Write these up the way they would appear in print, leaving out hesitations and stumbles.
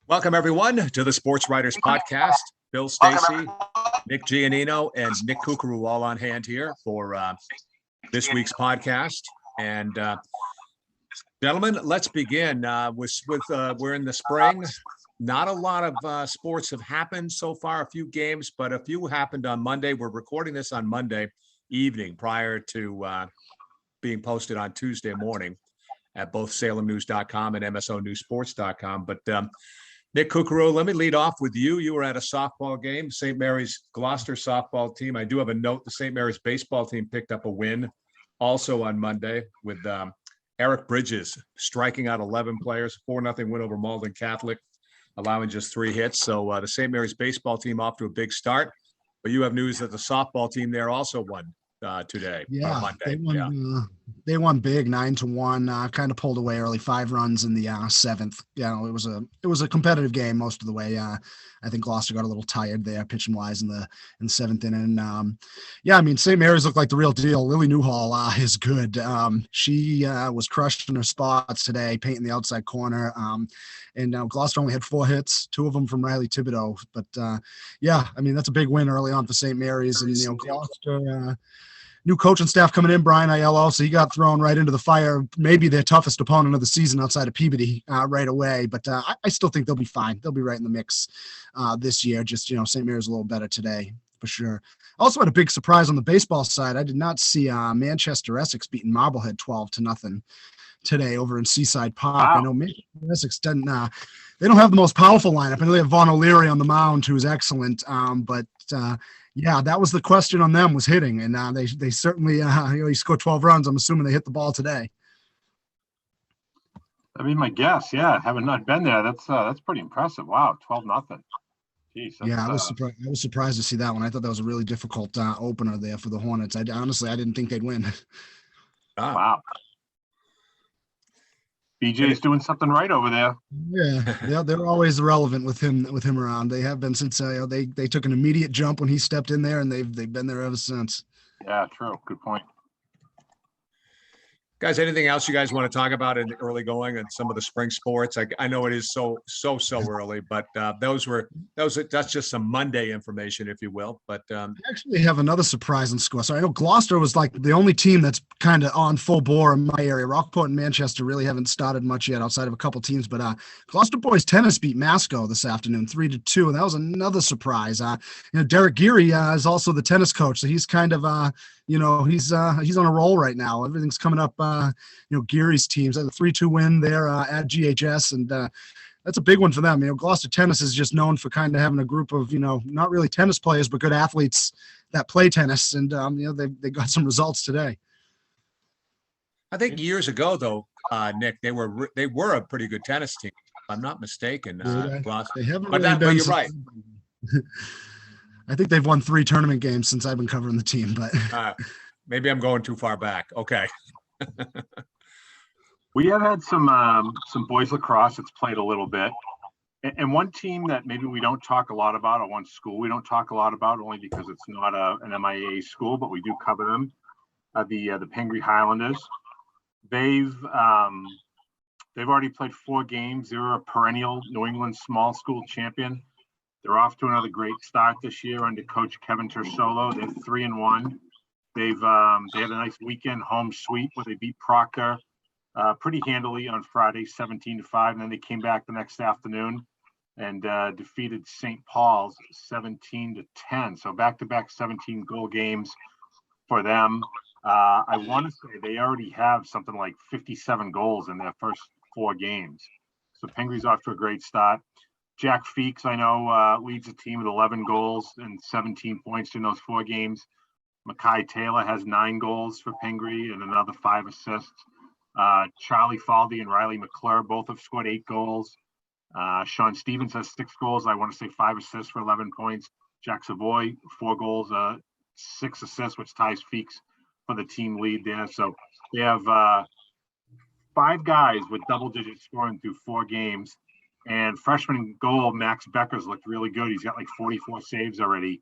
Welcome, everyone, to the Sports Writers Podcast. Bill Stacy, Nick Giannino, and Nick Kukuru all on hand here for this week's podcast. And gentlemen, let's begin with we're in the spring. Not a lot of sports have happened so far, a few games, but a few happened on Monday. We're recording this on Monday evening prior to being posted on Tuesday morning at both salemnews.com and msonewsports.com. But Nick Kukuru, let me lead off with you. You were at a softball game, St. Mary's Gloucester softball team. I do have a note. The St. Mary's baseball team picked up a win also on Monday with Eric Bridges striking out 11 players, 4-0 win over Malden Catholic, allowing just 3 hits. So the St. Mary's baseball team off to a big start. But you have news that the softball team there also won today. Yeah, Monday. They won big 9-1. Kind of pulled away early, 5 runs in the 7th. It was a competitive game most of the way. I think Gloucester got a little tired there, pitching wise in the 7th inning. St. Mary's looked like the real deal. Lily Newhall is good. She was crushed in her spots today, painting the outside corner. And Gloucester only had 4 hits, 2 of them from Riley Thibodeau. But that's a big win early on for St. Mary's. And Gloucester. New coaching staff coming in, Brian Aiello, so he got thrown right into the fire. Maybe their toughest opponent of the season outside of Peabody right away, but I still think they'll be fine. They'll be right in the mix this year. Just, St. Mary's a little better today for sure. Also had a big surprise on the baseball side. I did not see Manchester Essex beating Marblehead 12-0 today over in Seaside Park. Wow. I know Manchester Essex doesn't. They don't have the most powerful lineup. I know they have Vaughn O'Leary on the mound, who's excellent, yeah, that was the question on them, was hitting, and they certainly he scored 12 runs. I'm assuming they hit the ball today. I mean, my guess, having not been there, that's pretty impressive. Wow, 12-0. Jeez, I was surprised to see that one. I thought that was a really difficult opener there for the Hornets. I didn't think they'd win. Wow. BJ's doing something right over there. Yeah, they're always relevant with him around. They have been since they took an immediate jump when he stepped in there, and they've been there ever since. Yeah, true. Good point. Guys, anything else you guys want to talk about in the early going and some of the spring sports? I know it is so early, but that's just some Monday information, if you will. But I actually have another surprising score. So I know Gloucester was like the only team that's kind of on full bore in my area. Rockport and Manchester really haven't started much yet outside of a couple teams, but Gloucester boys tennis beat Masco this afternoon 3-2, and that was another surprise. Derek Geary is also the tennis coach, so he's kind of he's on a roll right now. Everything's coming up. Geary's teams, a 3-2 win there at GHS, and that's a big one for them. Gloucester tennis is just known for kind of having a group of, not really tennis players, but good athletes that play tennis, and they got some results today. I think years ago, though, Nick, they were a pretty good tennis team, if I'm not mistaken. Gloucester. They haven't but you're right. I think they've won 3 tournament games since I've been covering the team, but maybe I'm going too far back. Okay. We have had some boys lacrosse that's played a little bit, and one team that maybe we don't talk a lot about, or one school we don't talk a lot about, only because it's not an MIAA school, but we do cover them. The Pengri Highlanders. They've already played 4 games. They're a perennial New England small school champion. They're off to another great start this year under Coach Kevin Tersolo. They're 3-1. They had a nice weekend home sweep where they beat Proctor pretty handily on Friday, 17-5, and then they came back the next afternoon and defeated St. Paul's 17-10. So back-to-back 17-goal games for them. I want to say they already have something like 57 goals in their first 4 games. So Pengri's off to a great start. Jack Feeks, I know, leads the team with 11 goals and 17 points in those 4 games. Mackay Taylor has 9 goals for Pengri and another 5 assists. Charlie Faldy and Riley McClure both have scored 8 goals. Sean Stevens has 6 goals. I want to say 5 assists for 11 points. Jack Savoy, 4 goals, 6 assists, which ties Feeks for the team lead there. So they have 5 guys with double-digit scoring through 4 games. And freshman goal, Max Becker's looked really good. He's got like 44 saves already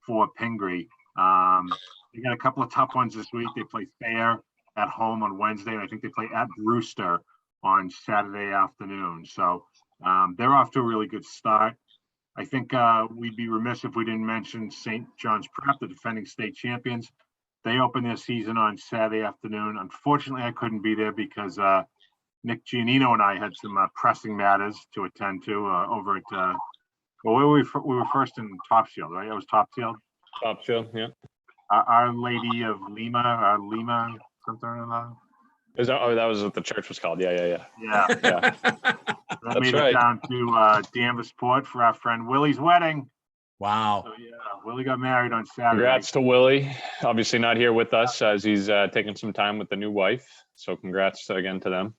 for Pengri. They got a couple of tough ones this week. They play Thayer at home on Wednesday, and I think they play at Brewster on Saturday afternoon. So They're off to a really good start. I think we'd be remiss if we didn't mention St. John's Prep, the defending state champions. They opened their season on Saturday afternoon. Unfortunately, I couldn't be there because Nick Giannino and I had some pressing matters to attend to over at, we were first in Topsfield, right? It was Topsfield. Topsfield, yeah. Our Lady of Lima, something or another. That was what the church was called. Yeah. That made it down to Danvers Port for our friend Willie's wedding. Wow. So, Willie got married on Saturday. Congrats to Willie. Obviously not here with us as he's taking some time with the new wife. So congrats again to them.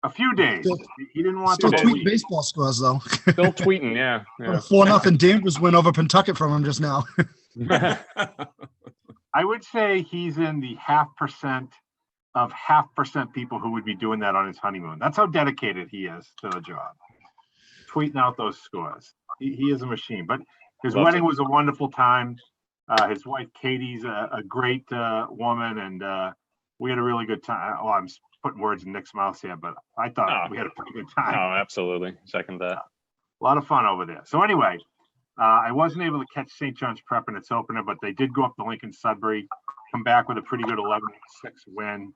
A few days. He didn't want Still to tweeting baseball scores though. Still tweeting, yeah. 4-0 Danvers win over Pentucket from him just now. I would say he's in the 0.5% of 0.5% people who would be doing that on his honeymoon. That's how dedicated he is to the job. Tweeting out those scores. He is a machine. But his wedding was a wonderful time. His wife Katie's a great woman, and we had a really good time. Oh, I'm putting words in Nick's mouth here, but I thought we had a pretty good time. Oh, absolutely. Second that. A lot of fun over there. So anyway, I wasn't able to catch St. John's Prep in its opener, but they did go up to Lincoln Sudbury, come back with a pretty good 11-6 win.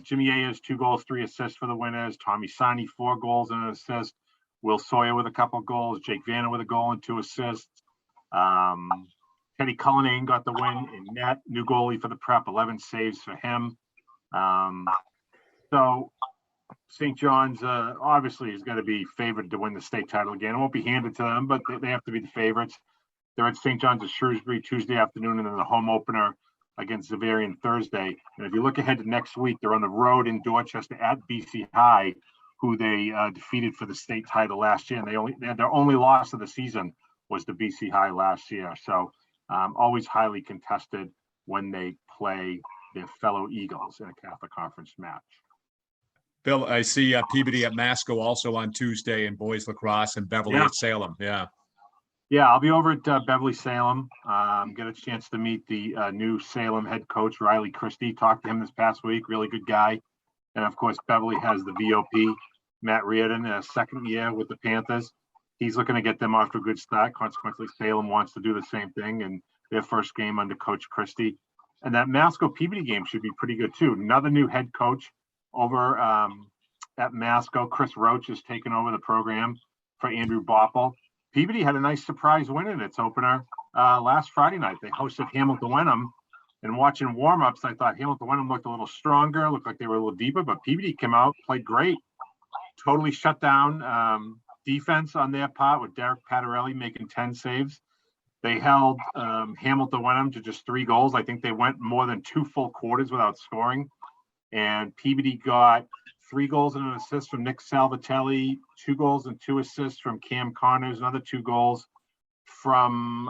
Jimmy Ayers, 2 goals, 3 assists for the winners. Tommy Sani, 4 goals and an assist. Will Sawyer with a couple goals. Jake Vanna with a goal and 2 assists. Teddy Cullinane got the win in net. New goalie for the Prep, 11 saves for him. So St. John's obviously is going to be favored to win the state title again. It won't be handed to them, but they have to be the favorites. They're at St. John's at Shrewsbury Tuesday afternoon, and then the home opener against Xaverian Thursday. And if you look ahead to next week, they're on the road in Dorchester at BC High, who they defeated for the state title last year. And they had their only loss of the season was to BC High last year. So always highly contested when they play their fellow Eagles in a Catholic Conference match. Bill, I see Peabody at Masco also on Tuesday, and boys lacrosse, and Beverly at Salem. Yeah, I'll be over at Beverly Salem. Get a chance to meet the new Salem head coach, Riley Christie. Talked to him this past week. Really good guy. And of course, Beverly has the VOP, Matt Reardon, second year with the Panthers. He's looking to get them off to a good start. Consequently, Salem wants to do the same thing in their first game under Coach Christie. And that Masco Peabody game should be pretty good too. Another new head coach over at Masco. Chris Roach has taken over the program for Andrew Boppel. Peabody had a nice surprise win in its opener last Friday night. They hosted Hamilton Wenham, and watching warm-ups, I thought Hamilton Wenham looked a little stronger, looked like they were a little deeper, but Peabody came out, played great, totally shut down defense on their part with Derek Patarelli making 10 saves. They held Hamilton Wenham to just 3 goals. I think they went more than 2 full quarters without scoring. And Peabody got 3 goals and an assist from Nick Salvatelli, 2 goals and 2 assists from Cam Connors, another 2 goals from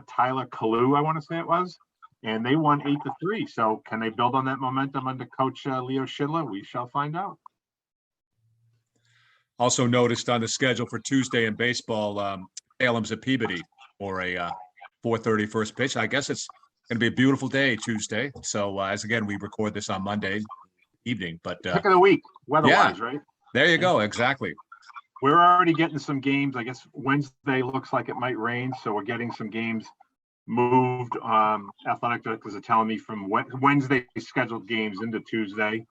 Tyler Kalu, I want to say it was. And they won 8-3. So can they build on that momentum under Coach Leo Schindler? We shall find out. Also noticed on the schedule for Tuesday in baseball, Salem's at Peabody for a 4:30 first pitch. I guess it's going to be a beautiful day Tuesday. So as again, we record this on Monday evening, but pick of the week weather-wise, right? There you go. Exactly. We're already getting some games. I guess Wednesday looks like it might rain, so we're getting some games moved. Athletic directors are telling me from Wednesday scheduled games into Tuesday.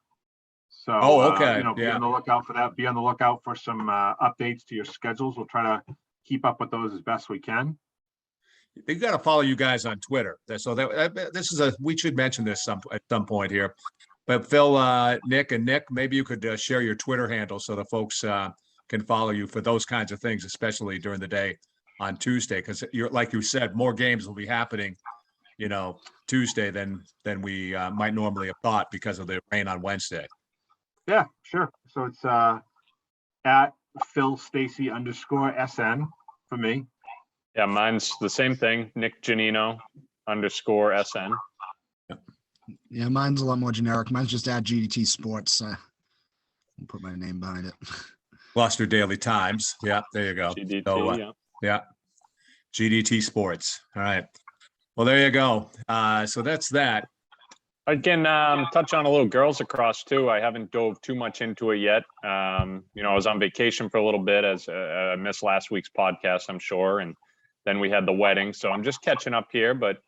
So, okay. Be on the lookout for that. Be on the lookout for some updates to your schedules. We'll try to keep up with those as best we can. They got to follow you guys on Twitter. So this is we should mention this at some point here. But Phil, Nick, maybe you could share your Twitter handle so the folks can follow you for those kinds of things, especially during the day on Tuesday, because like you said, more games will be happening, Tuesday than we might normally have thought because of the rain on Wednesday. Yeah, sure. So it's at Phil Stacy _SN for me. Yeah, mine's the same thing. Nick Giannino _SN. Yeah, mine's a lot more generic. Mine's just at GDT Sports. I'll put my name behind it. Gloucester Daily Times. Yeah, there you go. GDT, so, yeah. GDT Sports. All right. Well, there you go. So that's that. I can touch on a little girls across too. I haven't dove too much into it yet. I was on vacation for a little bit as I missed last week's podcast, I'm sure. And then we had the wedding. So I'm just catching up here. But,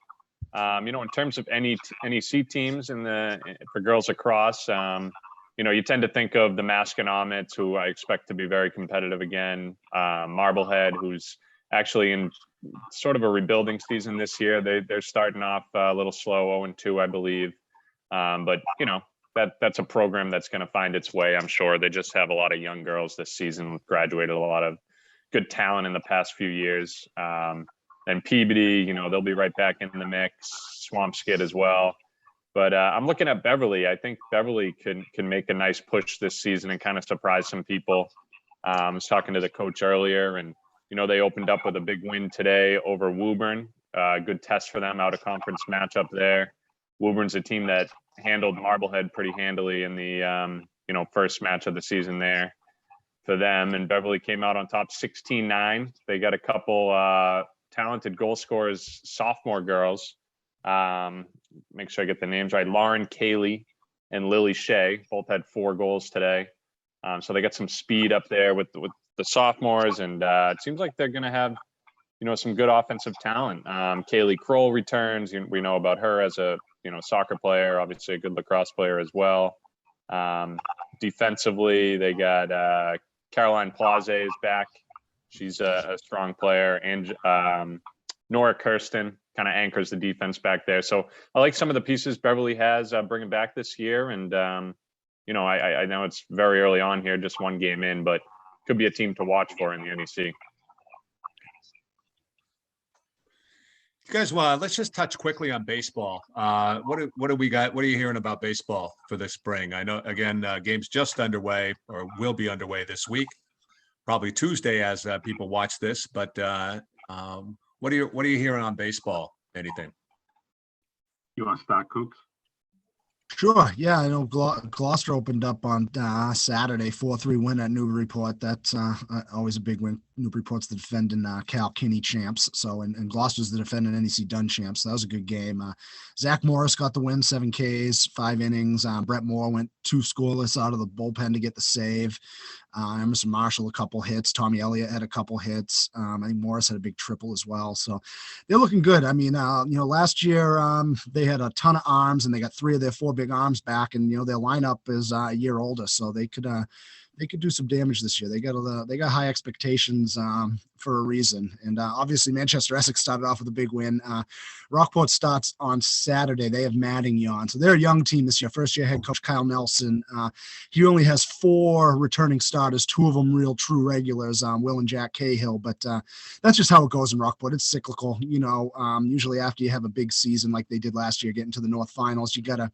in terms of NEC teams for girls across, you tend to think of the Masconomet, who I expect to be very competitive again. Marblehead, who's actually in sort of a rebuilding season this year. They're starting off a little slow, 0-2, I believe. But that's a program that's going to find its way, I'm sure. They just have a lot of young girls this season, graduated a lot of good talent in the past few years. And Peabody, they'll be right back in the mix. Swampskid as well. But I'm looking at Beverly. I think Beverly can make a nice push this season and kind of surprise some people. I was talking to the coach earlier, and they opened up with a big win today over Woburn. Good test for them, out of conference matchup there. Woburn's a team that handled Marblehead pretty handily in the first match of the season there for them. And Beverly came out on top 16-9. They got a couple talented goal scorers, sophomore girls. Make sure I get the names right. Lauren Cayley and Lily Shea both had 4 goals today. So they got some speed up there with the sophomores, and it seems like they're going to have some good offensive talent. Kaylee Kroll returns. We know about her as a soccer player, obviously a good lacrosse player as well. Defensively, they got Caroline Plaze is back. She's a strong player, and Nora Kirsten kind of anchors the defense back there. So I like some of the pieces Beverly has bringing back this year, and I know it's very early on here, just one game in, but could be a team to watch for in the NEC. Guys, let's just touch quickly on baseball. What do we got? What are you hearing about baseball for the spring? I know, again, games just underway or will be underway this week, probably Tuesday as people watch this. But what are you hearing on baseball? Anything? You want to start, Cooks? Sure. Yeah, I know Gloucester opened up on Saturday, 4-3 win at Newburyport. That's always a big win. Newburyport's the defending Cal Kinney champs. So, and Gloucester's the defending NEC Dunn champs. So that was a good game. Zach Morris got the win, 7 Ks, 5 innings. Brett Moore went 2 scoreless out of the bullpen to get the save. Emerson Marshall, a couple hits. Tommy Elliott had a couple hits. I think Morris had a big triple as well. So they're looking good. I mean, last year they had a ton of arms, and they got 3 of their 4 big arms back, and their lineup is a year older, so they could do some damage this year. They got high expectations for a reason. And obviously Manchester Essex started off with a big win. Rockport starts on Saturday. They have Maddington. So they're a young team this year. First year head coach Kyle Nelson. He only has 4 returning starters, 2 of them real true regulars, Will and Jack Cahill. But that's just how it goes in Rockport. It's cyclical. Usually after you have a big season like they did last year, getting to the North Finals, you got to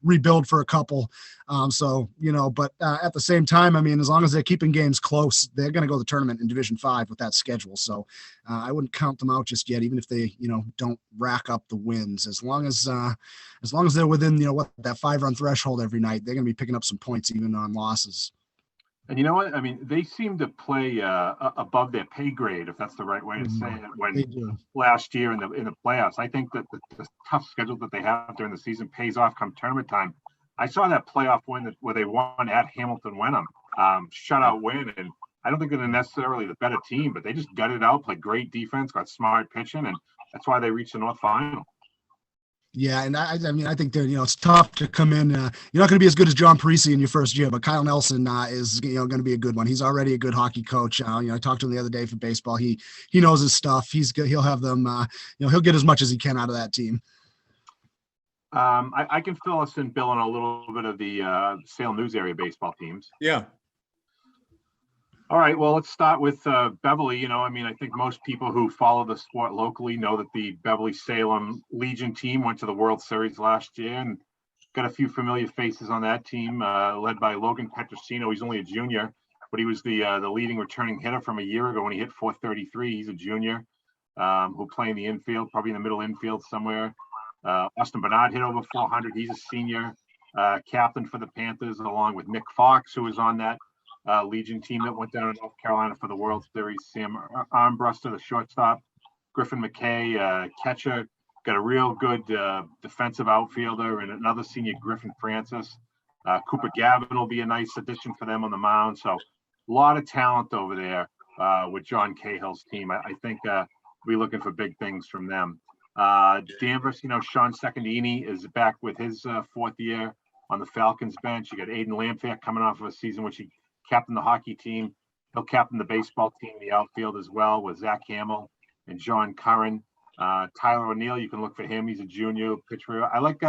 rebuild for a couple. But at the same time, I mean, as long as they're keeping games close, they're going to go to the tournament in Division 5 with that schedule. So I wouldn't count them out just yet, even if they, don't rack up the wins. As long as they're within, that 5-run threshold every night, they're going to be picking up some points even on losses. And you know what? I mean, they seem to play above their pay grade, if that's the right way to say it. When last year in the playoffs, I think that the tough schedule that they have during the season pays off come tournament time. I saw that playoff win where they won at Hamilton Wenham, shutout win, and I don't think they're necessarily the better team, but they just gutted it out, played great defense, got smart pitching, and that's why they reached the North Final. Yeah, and I think they're, it's tough to come in. You're not going to be as good as John Parisi in your first year, but Kyle Nelson is, going to be a good one. He's already a good hockey coach. I talked to him the other day for baseball. He knows his stuff. He's good. He'll have them. He'll get as much as he can out of that team. I can fill us in, Bill, on a little bit of the Salem News area baseball teams. Yeah. All right, well, let's start with Beverly. I think most people who follow the sport locally know that the Beverly-Salem Legion team went to the World Series last year, and got a few familiar faces on that team, led by Logan Petrosino. He's only a junior, but he was the leading returning hitter from a year ago when he hit .433. He's a junior who'll play in the infield, probably in the middle infield somewhere. Austin Bernard hit over 400. He's a senior captain for the Panthers, along with Nick Fox, who was on that Legion team that went down to North Carolina for the World Series. Sam Armbruster, the shortstop. Griffin McKay, catcher. got a real good defensive outfielder and another senior, Griffin Francis. Cooper Gavin will be a nice addition for them on the mound. So a lot of talent over there with John Cahill's team. I think we're looking for big things from them. Danvers, Sean Secondini is back with his fourth year on the Falcons bench. You got Aiden Lamphere coming off of a season which he captained the hockey team. He'll captain the baseball team in the outfield as well with Zach Hamill and John Curran. Tyler O'Neill, you can look for him. He's a junior pitcher. I like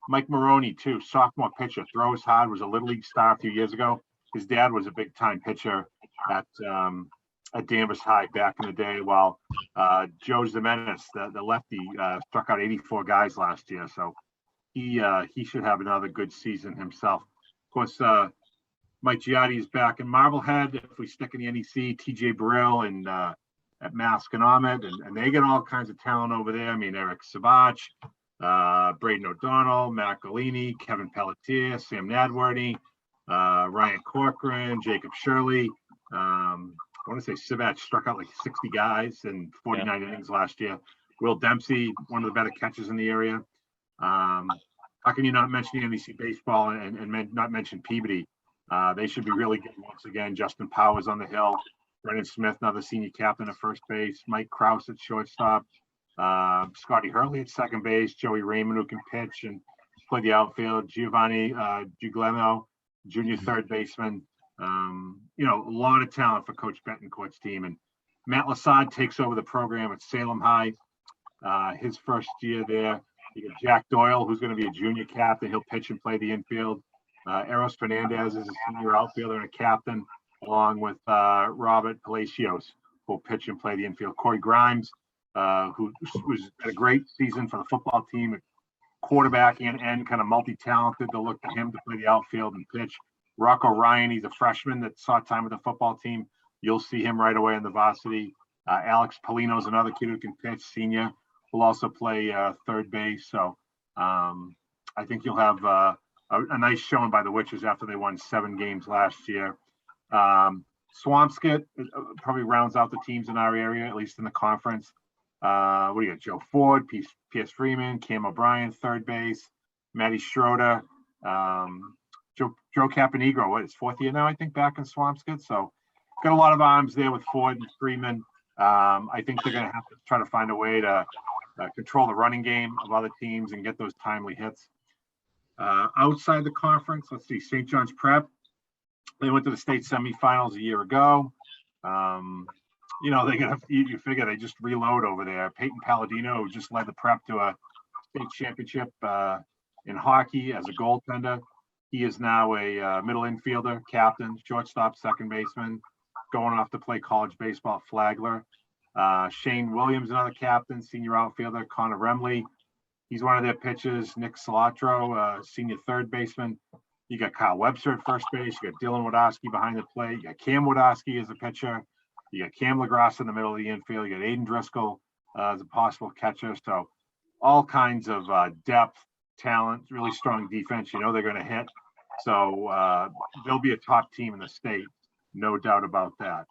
Mike Maroney too, sophomore pitcher, throws hard, was a Little League star a few years ago. His dad was a big time pitcher at Danvers High back in the day, while Joe Zimenez, the lefty, struck out 84 guys last year. So he should have another good season himself. Of course, Mike Giatti is back in Marblehead. If we stick in the NEC, TJ Burrell and at Masconomet, and they get all kinds of talent over there. I mean, Eric Savach, Braden O'Donnell, Matt Golini, Kevin Pelletier, Sam Nadworny, Ryan Corcoran, Jacob Shirley. I want to say Savach struck out like 60 guys in 49 innings last year. Will Dempsey, one of the better catchers in the area. How can you not mention the NEC baseball and not mention Peabody? They should be really good once again. Justin Powers on the hill. Brendan Smith, another senior captain at first base. Mike Krause at shortstop. Scotty Hurley at second base. Joey Raymond, who can pitch and play the outfield. Giovanni Giuliano, junior third baseman. A lot of talent for Coach Betancourt's team. And Matt Lasad takes over the program at Salem High. His first year there. You got Jack Doyle, who's going to be a junior captain. He'll pitch and play the infield. Eros Fernandez is a senior outfielder and a captain, along with Robert Palacios, who will pitch and play the infield. Corey Grimes, who was had a great season for the football team, quarterback and kind of multi-talented. They'll look to him to play the outfield and pitch. Rocco Ryan, he's a freshman that saw time with the football team. You'll see him right away in the varsity. Alex Polino's another kid who can pitch, senior, will also play third base. So I think you'll have a nice showing by the Witches after they won 7 games last year. Swampscott probably rounds out the teams in our area, at least in the conference. What do you got? Joe Ford, P.S. Freeman, Cam O'Brien, third base, Matty Schroeder, Joe Caponegro, his 4th year now, I think, back in Swampscott. So got a lot of arms there with Ford and Freeman. I think they're going to have to try to find a way to control the running game of other teams and get those timely hits. Outside the conference, let's see, St. John's Prep. They went to the state semifinals a year ago. You figure they just reload over there. Peyton Palladino, who just led the Prep to a state championship in hockey as a goaltender. He is now a middle infielder, captain, shortstop, second baseman, going off to play college baseball at Flagler. Shane Williams, another captain, senior outfielder. Connor Remley, he's one of their pitchers. Nick Salatro, senior third baseman. You got Kyle Webster at first base. You got Dylan Wadowski behind the plate. You got Cam Wadowski as a pitcher. You got Cam LaGrasse in the middle of the infield. You got Aiden Driscoll as a possible catcher. So all kinds of depth, talent, really strong defense. They're going to hit. So they'll be a top team in the state, no doubt about that.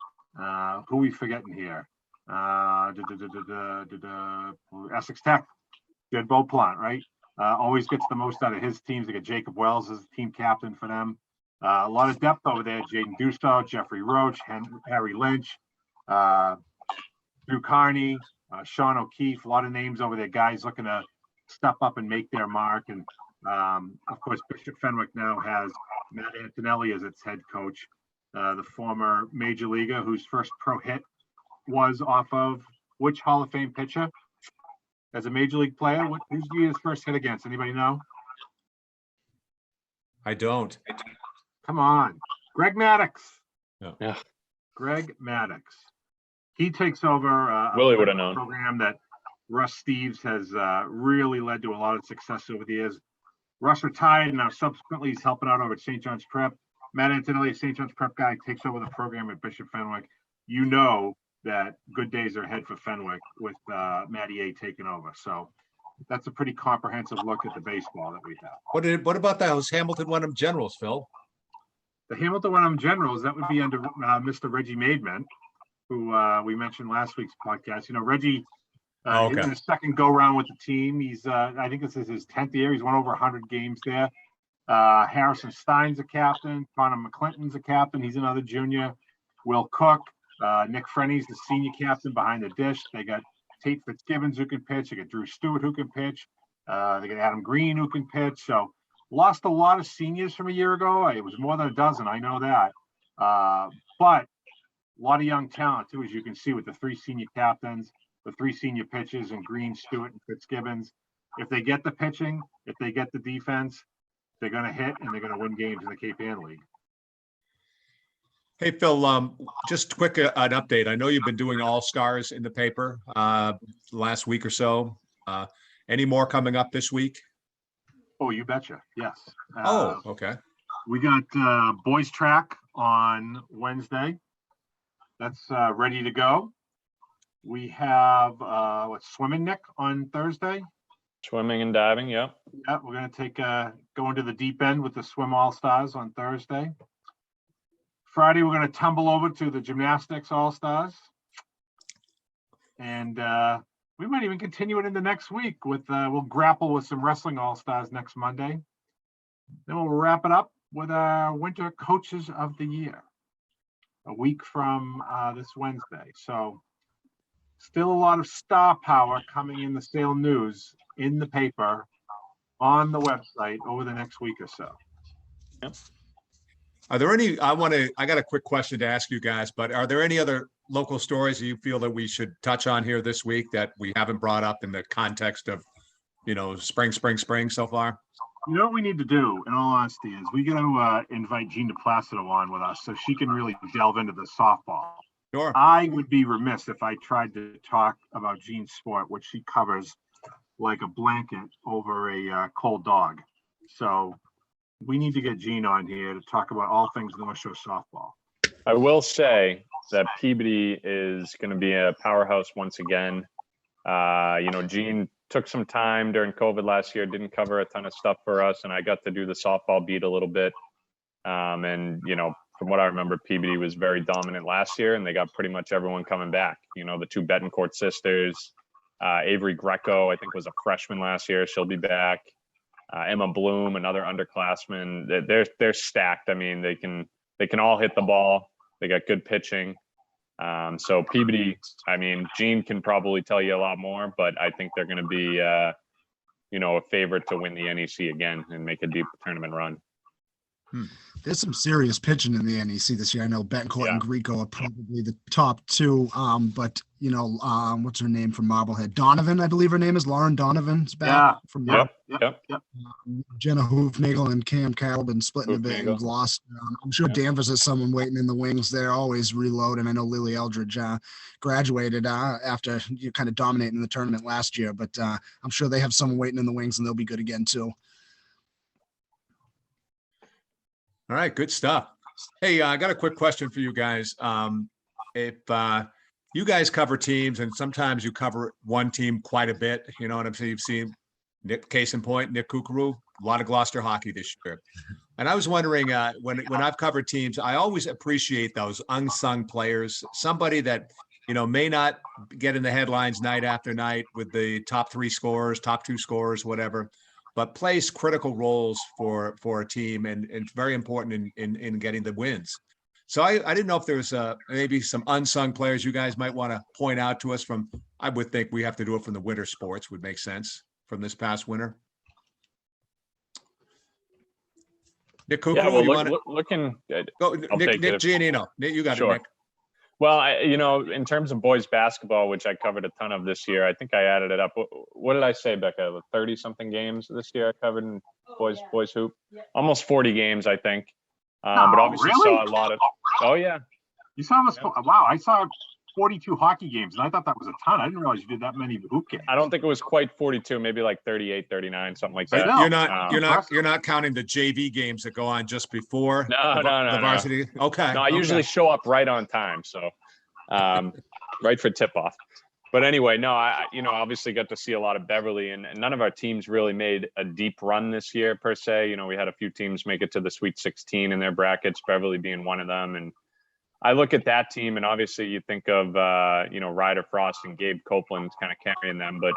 Who are we forgetting here? Essex Tech. Jed Beauplant, right? Always gets the most out of his teams. They got Jacob Wells as team captain for them. A lot of depth over there. Jaden Dustow, Jeffrey Roach, Harry Lynch, Drew Carney, Sean O'Keefe. A lot of names over there. Guys looking to step up and make their mark. And of course, Bishop Fenwick now has Matt Antonelli as its head coach, the former major leaguer whose first pro hit was off of which Hall of Fame pitcher? As a major league player, who's his first hit against? Anybody know? I don't. Come on. Greg Maddox. Yeah. Greg Maddox. He takes over Willie would have known. Program that Russ Steves has really led to a lot of success over the years. Russ retired, and now subsequently he's helping out over at St. John's Prep. Matt Antonelli, a St. John's Prep guy, takes over the program at Bishop Fenwick. That good days are ahead for Fenwick with Matty A taking over. So that's a pretty comprehensive look at the baseball that we have. What about those Hamilton Wenham Generals, Phil? The Hamilton Wenham Generals, that would be under Mr. Reggie Maidman, who we mentioned last week's podcast. Reggie Oh, He's okay. in his second go round with the team. He's I think this is his 10th year. He's won over 100 games there. Harrison Stein's a captain. Connor McClinton's a captain. He's another junior. Will Cook, Nick Frenny's the senior captain behind the dish. They got Tate Fitzgibbons who can pitch. They got Drew Stewart who can pitch. They got Adam Green who can pitch. So lost a lot of seniors from a year ago. It was more than a dozen. I know that. But a lot of young talent too, as you can see with the 3 senior captains, the 3 senior pitchers, and Green, Stewart, and Fitzgibbons. If they get the pitching, if they get the defense, they're going to hit and they're going to win games in the Cape Ann League. Hey, Phil, just quick an update. I know you've been doing All-Stars in the paper last week or so. Any more coming up this week? Oh, you betcha. Yes. Okay. We got boys track on Wednesday. That's ready to go. We have swimming, Nick, on Thursday. Swimming and diving, yeah. Yeah, we're going to go into the deep end with the swim all-stars on Thursday. Friday, we're going to tumble over to the gymnastics all-stars. And we might even continue it into next week with, we'll grapple with some wrestling all-stars next Monday. Then we'll wrap it up with our winter coaches of the year, a week from this Wednesday. So still a lot of star power coming in the Salem News, in the paper, on the website over the next week or so. Yep. Are there any, I got a quick question to ask you guys, but are there any other local stories you feel that we should touch on here this week that we haven't brought up in the context of, spring so far? You know what we need to do, in all honesty, is we got to invite Jean DePlacido on with us so she can really delve into the softball. Sure. I would be remiss if I tried to talk about Jean's sport, which she covers like a blanket over a cold dog. So we need to get Jean on here to talk about all things North Shore softball. I will say that Peabody is going to be a powerhouse once again. Gene took some time during COVID last year, didn't cover a ton of stuff for us, and I got to do the softball beat a little bit. From what I remember, Peabody was very dominant last year, and they got pretty much everyone coming back. The 2 Betancourt sisters, Avery Greco, I think, was a freshman last year. She'll be back. Emma Bloom, another underclassman. They're stacked. I mean, they can all hit the ball. They got good pitching. So Peabody, I mean, Gene can probably tell you a lot more, but I think they're going to be, a favorite to win the NEC again and make a deep tournament run. There's some serious pitching in the NEC this year. I know Betancourt and Greco are probably the top 2, but what's her name from Marblehead? Donovan, I believe her name is. Lauren Donovan's back from Yep. Jenna Hoofnagel and Cam Carroll been splitting a bit in Gloucester. I'm sure Danvers has someone waiting in the wings. They're always reloading. I know Lily Eldridge graduated after kind of dominating the tournament last year, but I'm sure they have someone waiting in the wings and they'll be good again too. All right, good stuff. Hey, I got a quick question for you guys. If you guys cover teams, and sometimes you cover one team quite a bit, you know what I'm saying? You've seen case in point, Nick Kukuru, a lot of Gloucester hockey this year. And I was wondering, when I've covered teams, I always appreciate those unsung players, somebody that, may not get in the headlines night after night with the top 3 scorers, top 2 scorers, whatever, but plays critical roles for a team and very important in getting the wins. So I didn't know if there's maybe some unsung players you guys might want to point out to us from. I would think we have to do it from the winter sports, would make sense, from this past winter. Nick Kukuru, you want to looking good. Go, Nick Giannino. Nick, you got Sure. it, Nick. Well, in terms of boys basketball, which I covered a ton of this year, I think I added it up. What did I say, Becca? 30 something games this year I covered in boys hoop. Almost 40 games, I think. But obviously really? saw a lot of. Oh yeah. You saw this? Yeah. Wow, I saw 42 hockey games, and I thought that was a ton. I didn't realize you did that many hoop games. I don't think it was quite 42, maybe like 38, 39, something like that. You're not counting the JV games that go on just before the varsity. No. Okay. No, I usually show up right on time, so right for tip off. But anyway, no, I obviously got to see a lot of Beverly, and none of our teams really made a deep run this year per se. We had a few teams make it to the Sweet 16 in their brackets, Beverly being one of them, and I look at that team, and obviously you think of, Ryder Frost and Gabe Copeland kind of carrying them, but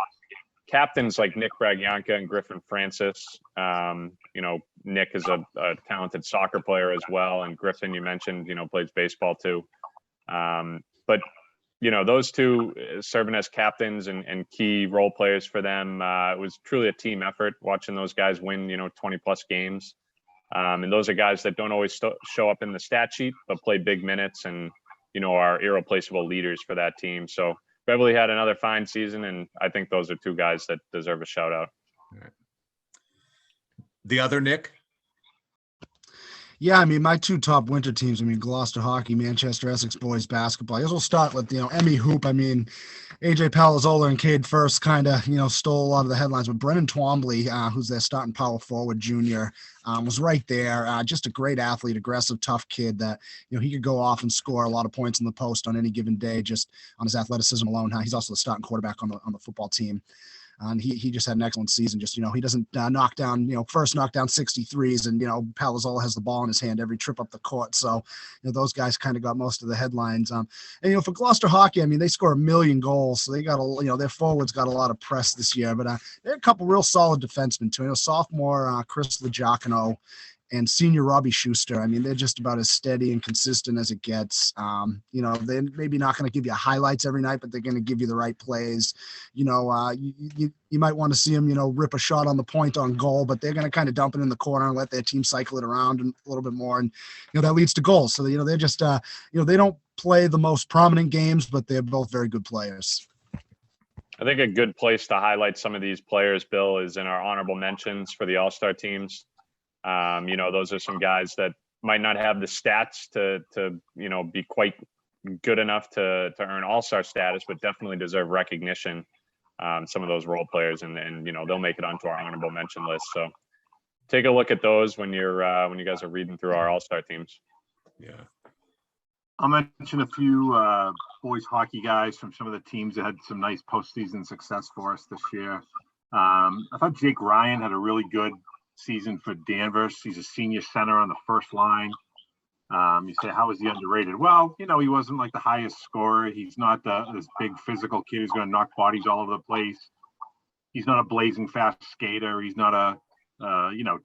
captains like Nick Braganca and Griffin Francis. Nick is a talented soccer player as well, and Griffin, you mentioned, plays baseball too. But those two serving as captains and key role players for them. It was truly a team effort watching those guys win, 20 plus games. And those are guys that don't always show up in the stat sheet, but play big minutes and, are irreplaceable leaders for that team. So Beverly had another fine season, and I think those are two guys that deserve a shout out. The other Nick? Yeah, I mean, my two top winter teams, Gloucester hockey, Manchester Essex boys basketball. I guess we'll start with, Emmy Hoop. AJ Palazzolo and Cade First kind of, stole a lot of the headlines. But Brennan Twombly, who's their starting power forward junior, was right there. Just a great athlete, aggressive, tough kid that, he could go off and score a lot of points in the post on any given day, just on his athleticism alone. He's also the starting quarterback on the football team. And he just had an excellent season. Just, he doesn't knock down 63s, and, Palazzolo has the ball in his hand every trip up the court. So, those guys kind of got most of the headlines. And, for Gloucester hockey, they score 1 million goals. So they got their forwards got a lot of press this year, but they had a couple real solid defensemen too. Sophomore Chris Legiacono and senior Robbie Schuster. They're just about as steady and consistent as it gets. They're maybe not going to give you highlights every night, but they're going to give you the right plays. You might want to see them, rip a shot on the point on goal, but they're going to kind of dump it in the corner and let their team cycle it around a little bit more. And, that leads to goals. So, they're just, they don't play the most prominent games, but they're both very good players. I think a good place to highlight some of these players, Bill, is in our honorable mentions for the All-Star teams. Those are some guys that might not have the stats to be quite good enough to earn all-star status, but definitely deserve recognition. Some of those role players, and they'll make it onto our honorable mention list. So take a look at those when you guys are reading through our all-star teams. Yeah. I'll mention a few boys hockey guys from some of the teams that had some nice postseason success for us this year. I thought Jake Ryan had a really good season for Danvers. He's a senior center on the first line. You say, how is he underrated? Well, he wasn't like the highest scorer. He's not this big physical kid who's going to knock bodies all over the place. He's not a blazing fast skater. He's not a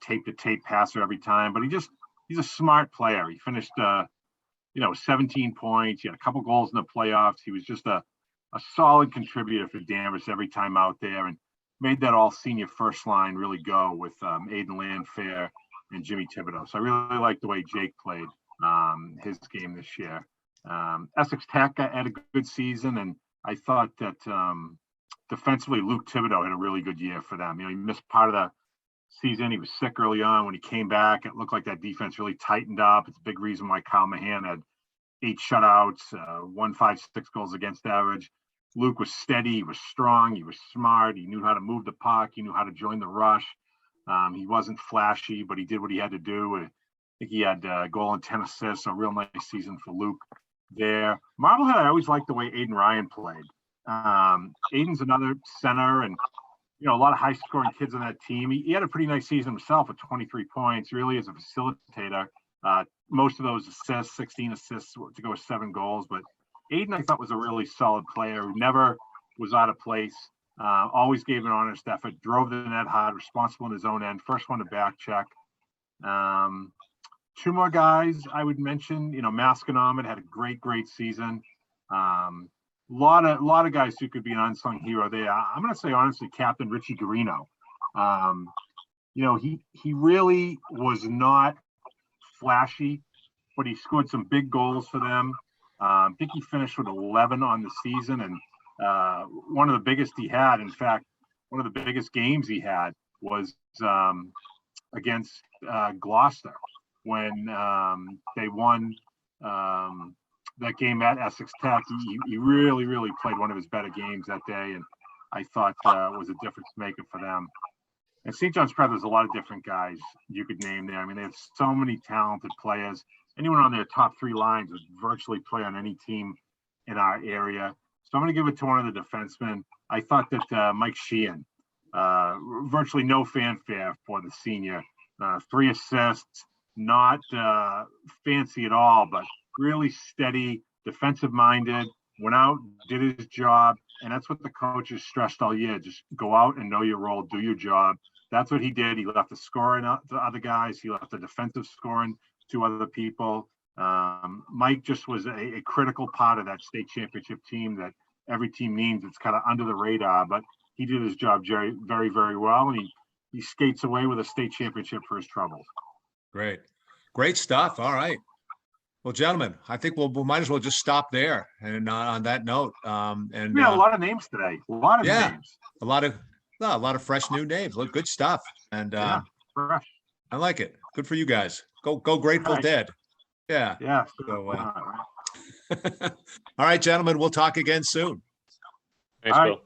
tape to tape passer every time, but he's a smart player. He finished 17 points. He had a couple goals in the playoffs. He was just a solid contributor for Danvers every time out there, and made that all senior first line really go with Aiden Landfair and Jimmy Thibodeau. So I really like the way Jake played his game this year. Essex Tech had a good season, and I thought that defensively Luke Thibodeau had a really good year for them. He missed part of the season. He was sick early on. When he came back, it looked like that defense really tightened up. It's a big reason why Kyle Mahan had 8 shutouts, 1.56 goals against average. Luke was steady. He was strong. He was smart. He knew how to move the puck. He knew how to join the rush. He wasn't flashy, but he did what he had to do. I think he had a goal and 10 assists. A real nice season for Luke there. Marblehead, I always liked the way Aiden Ryan played. Aiden's another center, and a lot of high-scoring kids on that team. He had a pretty nice season himself with 23 points. Really, as a facilitator, most of those assists, 16 assists to go with 7 goals, but Aiden, I thought, was a really solid player who never was out of place, always gave an honest effort, drove the net hard, responsible in his own end, first one to back check. 2 more guys I would mention, Masconomet had a great season. Lot of guys who could be an unsung hero there. I'm going to say, honestly, Captain Richie Garino. He really was not flashy, but he scored some big goals for them. I think he finished with 11 on the season, and one of the biggest he had, in fact, one of the biggest games he had was against Gloucester when they won that game at Essex Tech. He really played one of his better games that day, and I thought was a difference maker for them. And St. John's Prep, there's a lot of different guys you could name there. They have so many talented players. Anyone on their top 3 lines would virtually play on any team in our area. So I'm going to give it to one of the defensemen. I thought that Mike Sheehan, virtually no fanfare for the senior. 3 assists, not fancy at all, but really steady, defensive minded, went out, did his job. And that's what the coaches stressed all year. Just go out and know your role, do your job. That's what he did. He left the scoring to other guys. He left the defensive scoring to other people. Mike just was a critical part of that state championship team that every team needs. It's kind of under the radar, but he did his job very, very, very well. And he skates away with a state championship for his troubles. Great stuff. All right. Well, gentlemen, I think we might as well just stop there. And on that note, and we had a lot of names today. A lot of names. A lot of fresh new names. Look, good stuff. And fresh. I like it. Good for you guys. Go Grateful Dead. Yeah. Yeah. So, all right, gentlemen, we'll talk again soon. Thanks, Bill.